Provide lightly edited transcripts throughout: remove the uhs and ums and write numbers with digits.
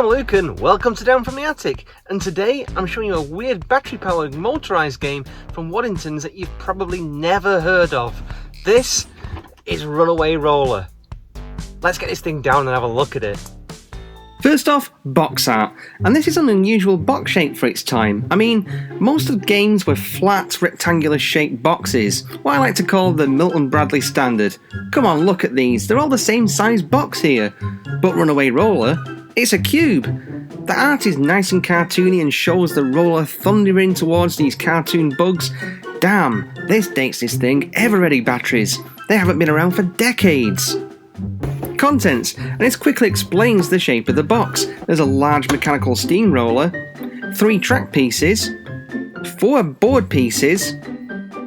I'm Luke and welcome to Down from the Attic, and today I'm showing you a weird battery-powered motorised game from Waddingtons that you've probably never heard of. This is Runaway Roller. Let's get this thing down and have a look at it. First off, box art, and this is an unusual box shape for its time. I mean, most of the games were flat, rectangular shaped boxes, what I like to call the Milton Bradley standard. Come on, look at these, they're all the same size box here. But Runaway Roller, it's a cube. The art is nice and cartoony and shows the roller thundering towards these cartoon bugs. Damn, this dates this thing, ever-ready batteries. They haven't been around for decades. Contents, and this quickly explains the shape of the box. There's a large mechanical steamroller, 3 track pieces, 4 board pieces,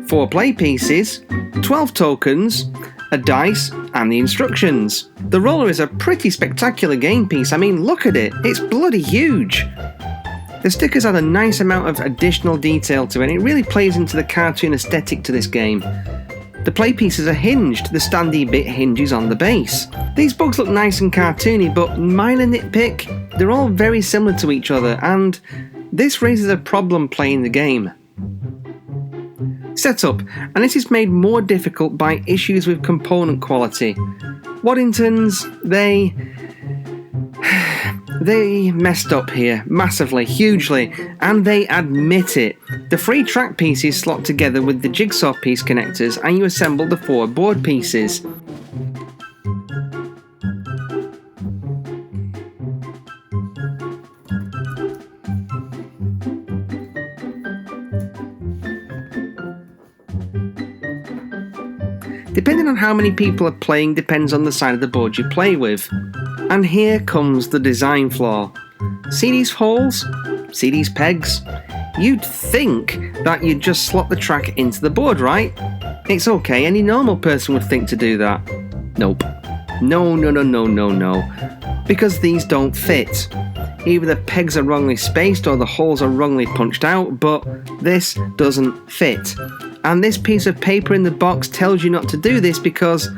4 play pieces, 12 tokens, a dice, and the instructions. The roller is a pretty spectacular game piece. I mean, look at it, it's bloody huge. The stickers add a nice amount of additional detail to it, and it really plays into the cartoon aesthetic to this game. The play pieces are hinged, the standy bit hinges on the base. These bugs look nice and cartoony, but minor nitpick, they're all very similar to each other, and this raises a problem playing the game. Setup, and this is made more difficult by issues with component quality. Waddingtons, they messed up here, massively, hugely, and they admit it. The 3 track pieces slot together with the jigsaw piece connectors and you assemble the 4 board pieces. Depending on how many people are playing depends on the side of the board you play with. And here comes the design flaw. See these holes? See these pegs? You'd think that you'd just slot the track into the board, right? It's okay, any normal person would think to do that. Nope. No. Because these don't fit. Either the pegs are wrongly spaced or the holes are wrongly punched out, but this doesn't fit. And this piece of paper in the box tells you not to do this because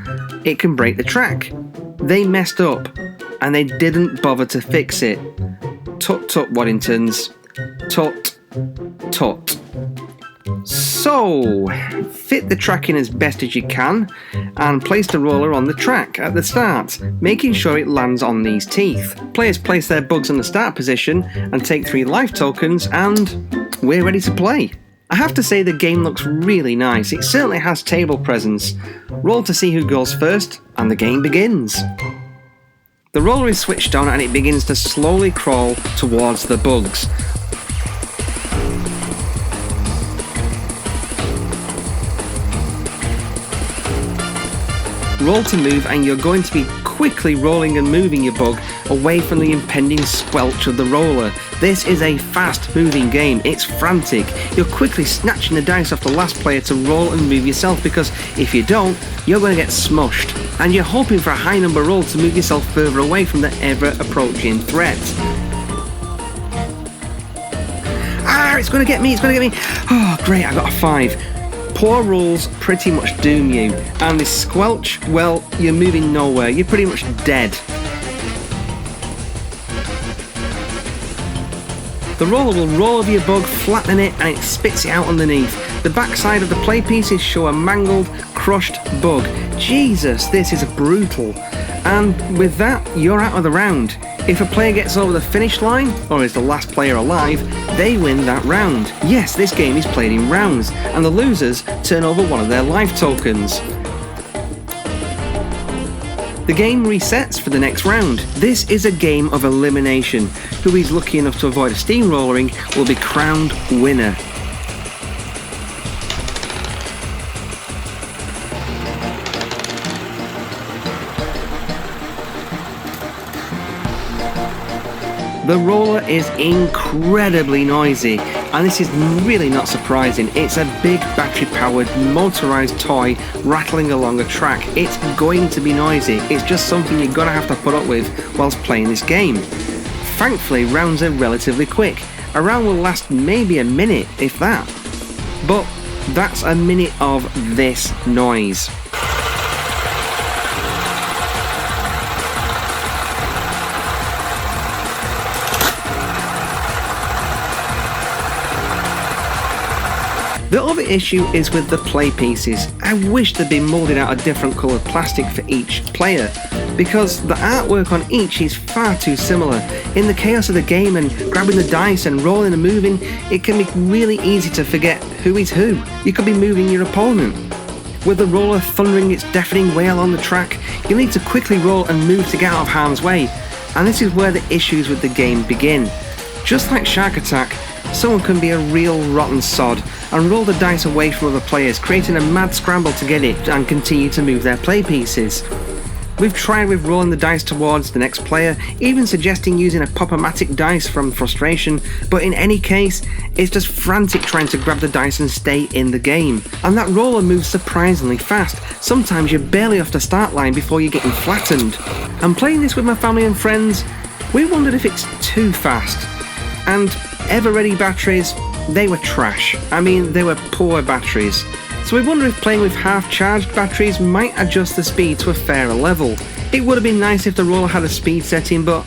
it can break the track. They messed up, and they didn't bother to fix it. Tut tut, Waddingtons. Tut tut. So, fit the track in as best as you can, and place the roller on the track at the start, making sure it lands on these teeth. Players place their bugs in the start position and take 3 life tokens, and we're ready to play. I have to say the game looks really nice, it certainly has table presence. Roll to see who goes first, and the game begins. The roller is switched on and it begins to slowly crawl towards the bugs. Roll to move and you're going to be quickly rolling and moving your bug away from the impending squelch of the roller. This is a fast moving game, it's frantic. You're quickly snatching the dice off the last player to roll and move yourself, because if you don't, you're going to get smushed. And you're hoping for a high number roll to move yourself further away from the ever approaching threat. Ah, it's going to get me. Oh great, I got a 5. Poor rolls pretty much doom you, and this squelch, well, you're moving nowhere, you're pretty much dead. The roller will roll over your bug, flatten it, and it spits it out underneath. The backside of the play pieces show a mangled, crushed bug. Jesus, this is brutal. And with that, you're out of the round. If a player gets over the finish line, or is the last player alive, they win that round. Yes, this game is played in rounds, and the losers turn over one of their life tokens. The game resets for the next round. This is a game of elimination. Who is lucky enough to avoid a steamrolling will be crowned winner. The roller is incredibly noisy, and this is really not surprising. It's a big battery-powered motorised toy rattling along a track. It's going to be noisy. It's just something you're going to have to put up with whilst playing this game. Thankfully, rounds are relatively quick. A round will last maybe a minute, if that. But that's a minute of this noise. The other issue is with the play pieces. I wish they'd been moulded out of different coloured plastic for each player, because the artwork on each is far too similar. In the chaos of the game and grabbing the dice and rolling and moving, it can be really easy to forget who is who. You could be moving your opponent. With the roller thundering its deafening wail on the track, you'll need to quickly roll and move to get out of harm's way, and this is where the issues with the game begin. Just like Shark Attack, someone can be a real rotten sod and roll the dice away from other players, creating a mad scramble to get it and continue to move their play pieces. We've tried with rolling the dice towards the next player, even suggesting using a pop-o-matic dice from frustration, but in any case, it's just frantic trying to grab the dice and stay in the game. And that roller moves surprisingly fast. Sometimes you're barely off the start line before you're getting flattened. And playing this with my family and friends, we wondered if it's too fast. And ever-ready batteries, they were trash. I mean, they were poor batteries. So we wonder if playing with half-charged batteries might adjust the speed to a fairer level. It would have been nice if the roller had a speed setting, but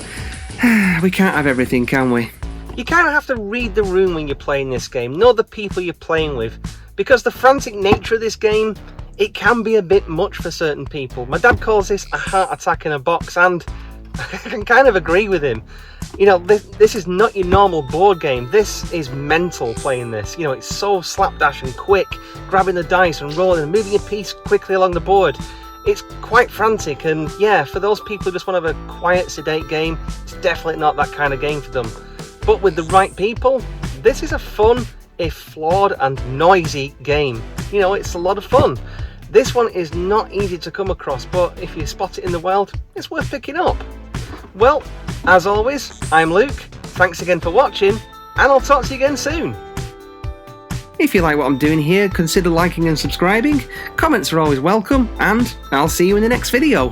we can't have everything, can we? You kind of have to read the room when you're playing this game, know the people you're playing with, because the frantic nature of this game, it can be a bit much for certain people. My dad calls this a heart attack in a box, and I can kind of agree with him. You know, this is not your normal board game. This is mental playing this. You know, it's so slapdash and quick, grabbing the dice and rolling and moving your piece quickly along the board. It's quite frantic, and yeah, for those people who just want to have a quiet, sedate game, it's definitely not that kind of game for them. But with the right people, this is a fun, if flawed and noisy game. You know, it's a lot of fun. This one is not easy to come across, but if you spot it in the wild, it's worth picking up. Well, as always, I'm Luke, thanks again for watching, and I'll talk to you again soon. If you like what I'm doing here, consider liking and subscribing, comments are always welcome, and I'll see you in the next video.